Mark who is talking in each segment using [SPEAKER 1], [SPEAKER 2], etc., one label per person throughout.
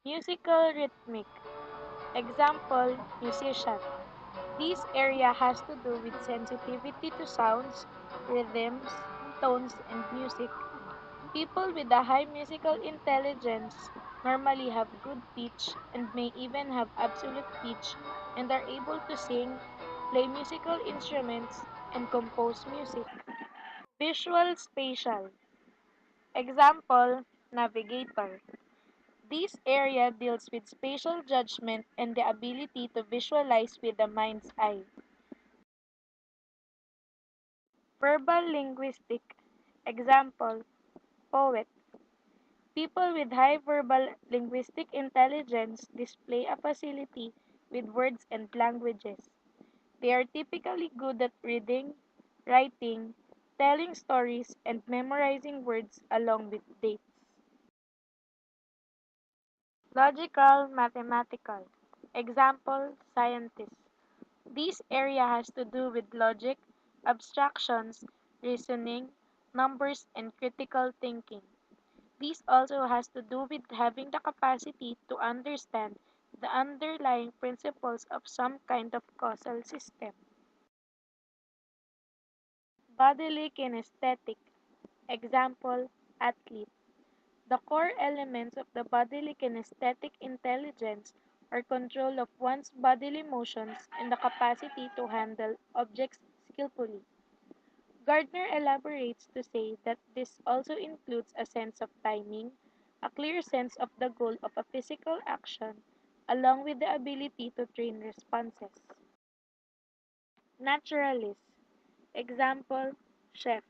[SPEAKER 1] Musical rhythmic. Example, musician. This area has to do with sensitivity to sounds, rhythms, tones, and music. People with a high musical intelligence normally have good pitch and may even have absolute pitch and are able to sing, play musical instruments, and compose music. Visual spatial. Example, navigator. This area deals with spatial judgment and the ability to visualize with the mind's eye. Verbal linguistic. Example, poet. People with high verbal linguistic intelligence display a facility with words and languages. They are typically good at reading, writing, telling stories, and memorizing words along with dates. Logical, mathematical. Example, scientist. This area has to do with logic, abstractions, reasoning, numbers, and critical thinking. This also has to do with having the capacity to understand the underlying principles of some kind of causal system. Bodily kinesthetic. Example, athlete. The core elements of the bodily kinesthetic intelligence are control of one's bodily motions and the capacity to handle objects skillfully. Gardner elaborates to say that this also includes a sense of timing, a clear sense of the goal of a physical action, along with the ability to train responses. Naturalist. Example, chef.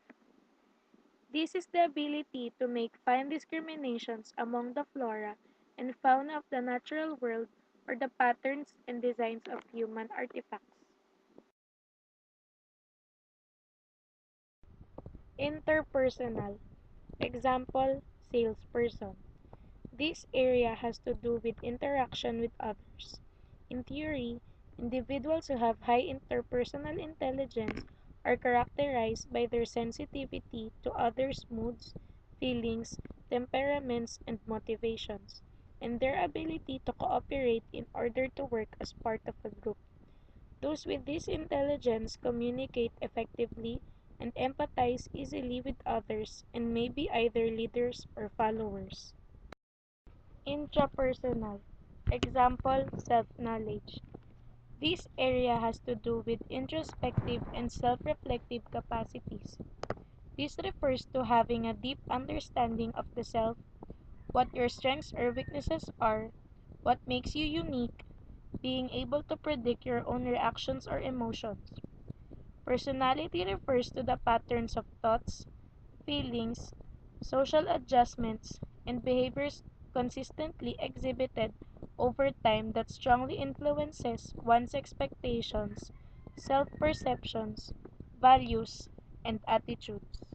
[SPEAKER 1] This is the ability to make fine discriminations among the flora and fauna of the natural world or the patterns and designs of human artifacts. Interpersonal. Example, salesperson. This area has to do with interaction with others. In theory, individuals who have high interpersonal intelligence are characterized by their sensitivity to others' moods, feelings, temperaments, and motivations, and their ability to cooperate in order to work as part of a group. Those with this intelligence communicate effectively and empathize easily with others and may be either leaders or followers. Intrapersonal. Example, self-knowledge. This area has to do with introspective and self-reflective capacities. This refers to having a deep understanding of the self, what your strengths or weaknesses are, what makes you unique, being able to predict your own reactions or emotions. Personality refers to the patterns of thoughts, feelings, social adjustments, and behaviors consistently exhibited over time that strongly influences one's expectations, self-perceptions, values, and attitudes.